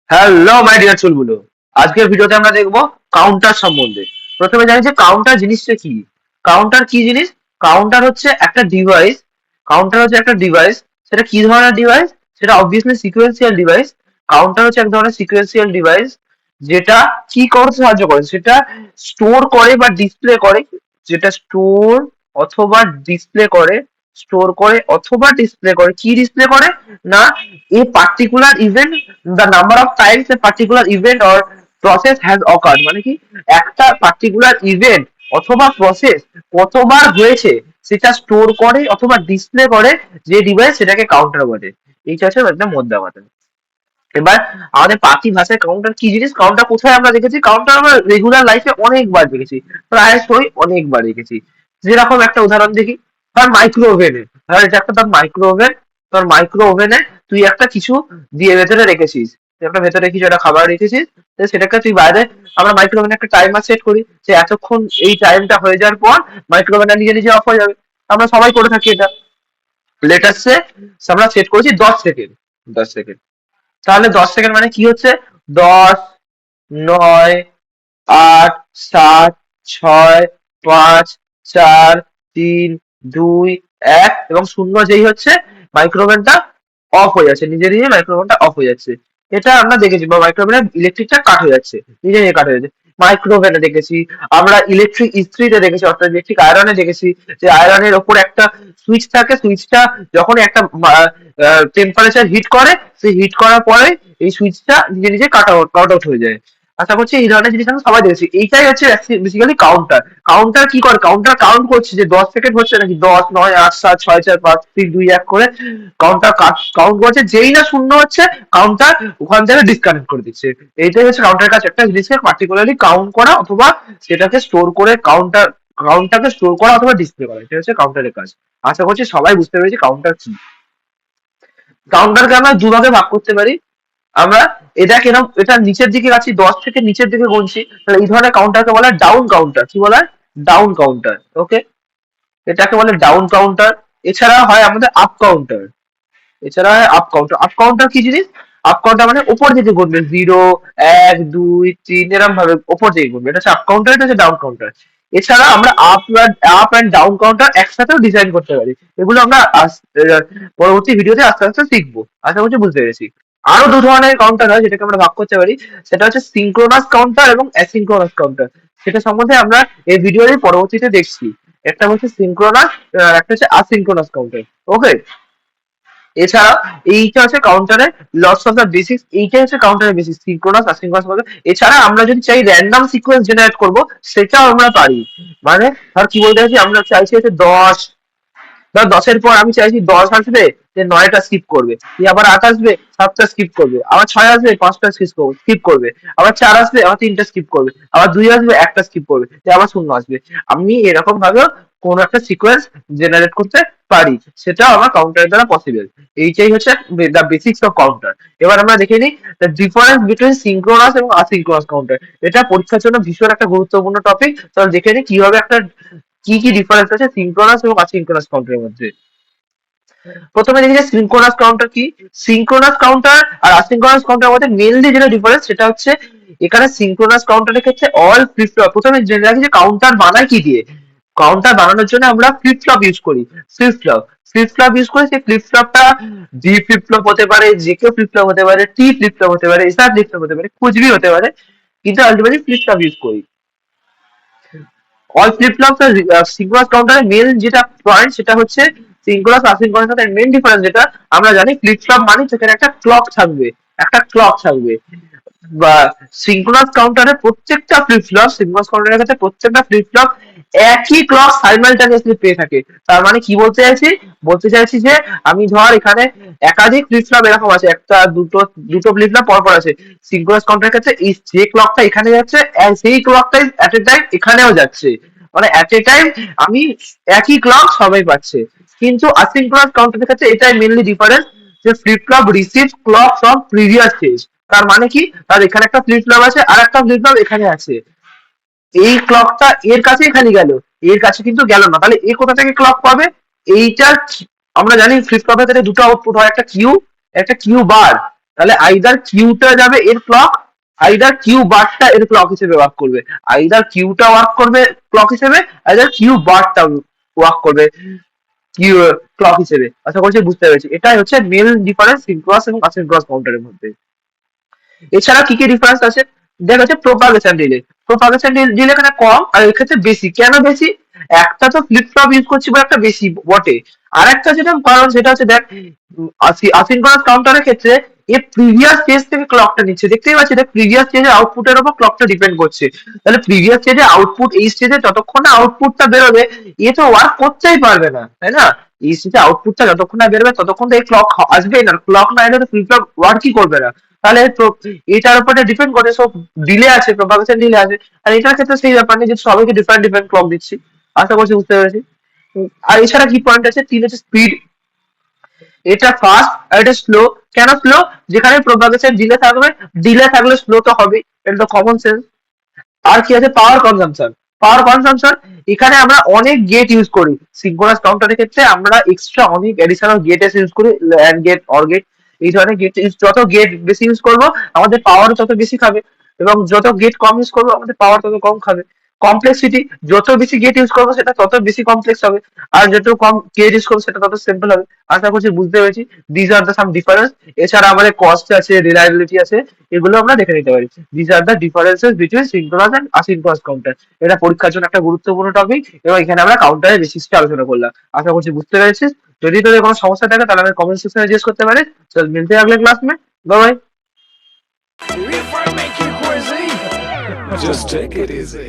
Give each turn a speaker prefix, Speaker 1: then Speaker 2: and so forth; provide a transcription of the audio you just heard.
Speaker 1: Hello my dear চুলগুলো, আজকের ভিডিওতে আমরা দেখবো কাউন্টার সম্বন্ধে। প্রথমে জানি যে কাউন্টার জিনিসটা কি। কাউন্টার কি জিনিস? কাউন্টার হচ্ছে একটা ডিভাইস। কাউন্টার হচ্ছে একটা ডিভাইস। সেটা কি ধরনের ডিভাইস? সেটা অবভিয়াসলি সিকোয়েন্সিয়াল ডিভাইস। কাউন্টার হচ্ছে এক ধরনের সিকোয়েন্সিয়াল ডিভাইস যেটা কি করতে সাহায্য করে, সেটা স্টোর করে বা ডিসপ্লে করে। যেটা অথবা ডিসপ্লে করে স্টোর করে অথবা ডিসপ্লে করে। কি ডিসপ্লে করে? না, a particular event, the number of times a particular event or process has occurred, মানে কি একটা পার্টিকুলার ইভেন্ট অথবা প্রসেস কতবার হয়েছে সেটা স্টোর করে অথবা ডিসপ্লে করে যে ডিভাইস, সেটাকে কাউন্টার বলে। এইটা হচ্ছে একটা মোদ্দা কথা। এবার আমাদের পাতি ভাষায় কাউন্টার কি জিনিস, কাউন্টার কোথায় আমরা দেখেছি? কাউন্টার আমরা রেগুলার লাইফে অনেকবার দেখেছি, প্রায়শই অনেকবার দেখেছি। যেরকম একটা উদাহরণ দেখি, ধর মাইক্রো ওভেনে। ধর এটা একটা ধর মাইক্রো ওভেন। তোর মাইক্রো ওভেনে তুই একটা কিছু দিয়ে ভেতরে রেখেছিস, তুই একটা ভেতরে কিছু একটা খাবার রেখেছিস। তো সেটাকে তুই বাইরে, আমরা মাইক্রো ওভেনে একটা টাইমার সেট করি যে এতক্ষণ এই টাইমটা হয়ে যাওয়ার পর মাইক্রো ওভেনটা নিজে নিজে অফ হয়ে যাবে। আমরা সবাই করে থাকি এটা। লেটাসে আমরা সেট করেছি 10 সেকেন্ড। 10 সেকেন্ড, তাহলে 10 সেকেন্ড মানে কি হচ্ছে? 10, 9, 8, 7, 6, 5, 4, 3, 2, 1 এবং শূন্য যেই হচ্ছে মাইক্রোওভেনটা অফ হয়ে যাচ্ছে, নিজে নিজে মাইক্রোওভেনটা অফ হয়ে যাচ্ছে। এটা আমরা দেখেছি, বা মাইক্রোওভেনের ইলেকট্রিকটা কাট হয়ে যাচ্ছে, নিজে নিজে কাট হয়ে যাচ্ছে। মাইক্রোওভেনে দেখেছি, আমরা ইলেকট্রিক ইস্ত্রিতে দেখেছি, অর্থাৎ ইলেকট্রিক আয়রনে দেখেছি যে আয়রনের ওপর একটা সুইচ থাকে। সুইচটা যখন একটা টেম্পারেচার হিট করে, সেই হিট করার পরে এই সুইচটা নিজে নিজে কাট আউট হয়ে যায়। আশা করছি এই ধরনের জিনিস আমরা সবাই দেখেছি। এইটাই হচ্ছে বেসিক্যালি কাউন্টার। কাউন্টার কি করে? কাউন্টার কাউন্ট করছে যে 10 সেকেন্ড হচ্ছে নাকি, 10, 9, 8, 7, 6, 4, 5, 3, 2, 1 করে কাউন্টার কাউন্ট করছে। যেই না শূন্য হচ্ছে, কাউন্টার ওখান থেকে ডিসকানেক্ট করে দিচ্ছে। এইটাই হচ্ছে কাউন্টার কাজ, একটা জিনিসকে পার্টিকুলারলি কাউন্ট করা অথবা সেটাকে স্টোর করে কাউন্টটাকে স্টোর করা অথবা ডিসপ্লে করা। এটা হচ্ছে কাউন্টারের কাজ। আশা করছি সবাই বুঝতে পেরেছি কাউন্টার কি। কাউন্টারকে আমরা দুভাগে ভাগ করতে পারি। আমরা এটা কিরকম, এটা নিচের দিকে আছি, 10 থেকে নিচের দিকে গুনছি, তাহলে এই ধরনের কাউন্টারকে বলা হয় ডাউন কাউন্টার। কি বলা হয়? Down counter. ওকে, এটাকে বলে ডাউন কাউন্টার। এছাড়া হয় আমাদের আপ কাউন্টার। এছাড়া হয় আপ কাউন্টার। আপ কাউন্টার কি জিনিস? আপ কাউন্টার মানে উপর দিকে গুনবে, 0, 1, 2, 3 এরকম ভাবে উপর দিকে গুনবে, এটা হচ্ছে আপ কাউন্টার, এটা হচ্ছে ডাউন কাউন্টার। এছাড়া আমরা আপ অ্যান্ড ডাউন কাউন্টার একসাথেও ডিজাইন করতে পারি। এগুলো আমরা পরবর্তী ভিডিওতে আস্তে আস্তে শিখবো। আশা করছি বুঝতে পেরেছি। আরো দু ধরনের কাউন্টার হয় যেটাকে আমরা ভাগ করতে পারি। সেটা হচ্ছে সিঙ্ক্রোনাস কাউন্টার এবং অ্যাসিঙ্ক্রোনাস কাউন্টার। সেটা সম্বন্ধে আমরা এই ভিডিওর পরবর্তীতে দেখছি। একটা হচ্ছে সিঙ্ক্রোনাস, একটা হচ্ছে আসিঙ্ক্রোনাস কাউন্টার। ওকে, এছাড়া এইটা হচ্ছে কাউন্টারের লস অফ দ্য বেসিক্স। এইটাই হচ্ছে কাউন্টারের বেসিক্স, সিনক্রোনাস আসিনক্রোনাস বলে। এছাড়া আমরা যদি চাই র্যান্ডম সিকোয়েন্স জেনারেট করব, সেটাও আমরা পারি। মানে ধর কি বলতে চাইছি, আমরা চাইছি হচ্ছে 10। ধর 10-এর পর আমি চাইছি 10 আসবে, যে 9টা স্কিপ করবে, দিয়ে আবার 8 আসবে, 7টা স্কিপ করবে, আবার 6 আসবে, 5টা স্কিপ করবে, আবার 4 আসবে, আবার 3টা স্কিপ করবে, আবার 2 আসবে, একটা স্কিপ করবে, দিয়ে আবার শূন্য আসবে। আমি এরকম ভাবে কোন একটা সিকোয়েন্স জেনারেট করতে পারি, সেটাও আমার কাউন্টারের দ্বারা পসিবল। এইটাই হচ্ছে দ্য বেসিক্স অফ কাউন্টার। এবার আমরা দেখে নিই দ্য ডিফারেন্স বিটুইন সিঙ্ক্রোনাস এবং আসিঙ্ক্রোনাস কাউন্টার। এটা পরীক্ষার জন্য ভীষণ একটা গুরুত্বপূর্ণ টপিক। তাহলে দেখে নিই কিভাবে একটা, কি কি ডিফারেন্স আছে সিঙ্ক্রোনাস এবং আসিঙ্ক্রোনাস কাউন্টারের মধ্যে। প্রথমে দেখি যে সিঙ্ক্রোনাস কাউন্টার কি। সিঙ্ক্রোনাস কাউন্টার আর আসিঙ্ক্রোনাস কাউন্টার মধ্যে মেইনলি যেটা ডিফারেন্স, সেটা হচ্ছে এখানে সিঙ্ক্রোনাস কাউন্টারের ক্ষেত্রে অল ফ্লিপ ফ্লপ। প্রথমে জেনে রাখি যে কাউন্টার বানায় কি দিয়ে। কাউন্টার বানানোর জন্য আমরা ফ্লিপ ফ্লপ ইউজ করি। Flip flop flip flop use করি। সেই ফ্লিপ ফ্লপটা ডি ফ্লিপ ফ্লপ হতে পারে, যে কেউ ফ্লিপ ফ্লপ হতে পারে, টি ফ্লিপ ফ্লপ হতে পারে, এসআর ফ্লিপ ফ্লপ হতে পারে, কুছ ভি হতে পারে, কিন্তু আলটিমেটলি ফ্লিপ ফ্লপ ইউজ করি। অল ফ্লিপ ফ্লপস আর সিঙ্ক্রোনাস কাউন্টারের মেন যেটা পয়েন্ট, সেটা হচ্ছে সিঙ্ক্রোনাস আসিঙ্ক্রোনাস কাউন্টারের মেন ডিফারেন্স যেটা আমরা জানি, ফ্লিপ ফ্লপ মানে সেখানে একটা ক্লক থাকবে। একটা ক্লক থাকবে। বা সিঙ্ক্রোনাস কাউন্টারে প্রত্যেকটা ফ্লিপ ফ্লপ, সিঙ্ক্রোনাস কাউন্টারের কাছে প্রত্যেকটা ফ্লিপ ফ্লপ একই ক্লক সাইমালটেনিয়াসলি পেয়ে থাকে। তার মানে কি বলতে চাইছি? বলতে চাইছি যে আমি ধর এখানে একাধিক ফ্লিপ ফ্লপ এরকম আছে, একটা দুটো দুটো ফ্লিপ ফ্লপ পরপর আছে। সিঙ্ক্রোনাস কাউন্টারের ক্ষেত্রে এই যে ক্লকটা এখানে যাচ্ছে, সেই ক্লকটাই এট এ টাইম এখানেও যাচ্ছে। মানে এট এ টাইম আমি একই ক্লক সবাই পাচ্ছে। কিন্তু আসিঙ্ক্রোনাস কাউন্টারের ক্ষেত্রে এটাই মেনলি ডিফারেন্স, যে flip flop receive clock from previous stage. তার মানে কি, তার এখানে একটা ফ্লিপ ফ্লপ আছে আর একটা ফ্লিপ ফ্লপ এখানে আছে, এই ক্লকটা এর কাছেই খালি গেল, এর কাছে কিন্তু গেল না। তাহলে এ কোথা থেকে ক্লক পাবে? এইটা আমরা জানি ফ্লিপ ফ্লপের ক্ষেত্রে দুটো আউটপুট হয়, একটা কিউ, একটা কিউ বার। তাহলে আইদার কিউটা যাবে এর ক্লক, আইদার কিউ বারটা এর ক্লক হিসেবে ওয়ার্ক করবে, আইদার কিউটা ওয়ার্ক করবে ক্লক হিসেবে, আইদার কিউ বারটা ওয়ার্ক করবে কিউ ক্লক হিসেবে। আশা করছি বুঝতে পেরেছি। এটাই হচ্ছে মেল ডিফারেন্স সিনক্রোনাস এবং আসিনক্রোনাস কাউন্টারের মধ্যে। এছাড়া কি কি ডিফারেন্স আছে দেখা যাচ্ছে প্রোপাগেশন ডিলে। প্রোপাগেশন ডিলে এখানে কম আর এক্ষেত্রে বেশি। কেন বেশি? একটা তো ফ্লিপ ফ্লপ ইউজ করছি বলে একটা বেশি বটে, আর একটা যেটা কারণ সেটা হচ্ছে দেখ আসিনক্রোনাস কাউন্টারের ক্ষেত্রে এর প্রিভিয়াস স্টেজ থেকে ক্লকটা নিচ্ছে, দেখতেই পাচ্ছি দেখ প্রিভিয়াস স্টেজের আউটপুটের উপর ক্লকটা ডিপেন্ড করছে। তাহলে প্রিভিয়াস স্টেজে আউটপুট এই স্টেজে যতক্ষণ না আউটপুটটা বেরোবে এ তো ওয়ার্ক করতেই পারবে না, তাই না? এই স্টেজে আউটপুটটা যতক্ষণ না বেরোবে ততক্ষণ তো এই ক্লক আসবেই না, ক্লক না এলে তো ফ্লিপ ফ্লপ ওয়ার্কই করবে না। তাহলে এটার উপরে ডিপেন্ড করে সব ডিলে আছে, প্রপাগেশন ডিলে আছে। আর এটার ক্ষেত্রে সেই ব্যাপার নেই যে সবাইকে ডিফারেন্ট ডিফারেন্ট ক্লক দিচ্ছি। আশা করছি বুঝতে পেরেছি। আর এছাড়া কি পয়েন্ট আছে, তিন হচ্ছে স্পিড। এটা ফাস্ট আর এটা স্লো। কেন স্লো? যেখানে প্রপাগেশন ডিলে থাকলে স্লো তো হবে, এটা তো কমন সেন্স। আর কি আছে, পাওয়ার কনজাম্পশন। পাওয়ার কনজাম্পশন, এখানে আমরা অনেক গেট ইউজ করি সিনক্রোনাস কাউন্টারের ক্ষেত্রে, আমরা এক্সট্রা অনেক এডিশনাল গেট ইউজ করি, ল্যান্ড গেট, অর গেট, এই ধরনের গেট। যত গেট বেশি ইউজ করবো আমাদের পাওয়ার তত বেশি খাবে, এবং যত গেট কম ইউজ করবো আমাদের পাওয়ার তত কম খাবে। কমপ্লেক্সিটি, যত বেশি গেট ইউজ করবো সেটা তত বেশি কমপ্লেক্স হবে, আর যত কম গেট ইউজ করবো সেটা তত সিম্পল হবে। আশা করছি বুঝতে পেরেছি। This are the some difference. এছাড়া আমাদের কস্ট আছে, রিলায়েবিলিটি আছে, এগুলো আমরা দেখে নিতে পারি। This are the differences between synchronous and asynchronous counter. এটা পরীক্ষার জন্য একটা গুরুত্বপূর্ণ টপিক, এবং এখানে আমরা কাউন্টারের বেসিসটা আলোচনা করলাম। আশা করছি বুঝতে পেরেছিস। যদি তোদের কোনো সমস্যা থাকে তাহলে আমি কমেন্ট সেকশনে জিজ্ঞেস করতে পারিস। চল মিলতে हैं अगले क्लास में। Bye bye.
Speaker 2: If I make you crazy, just take it easy.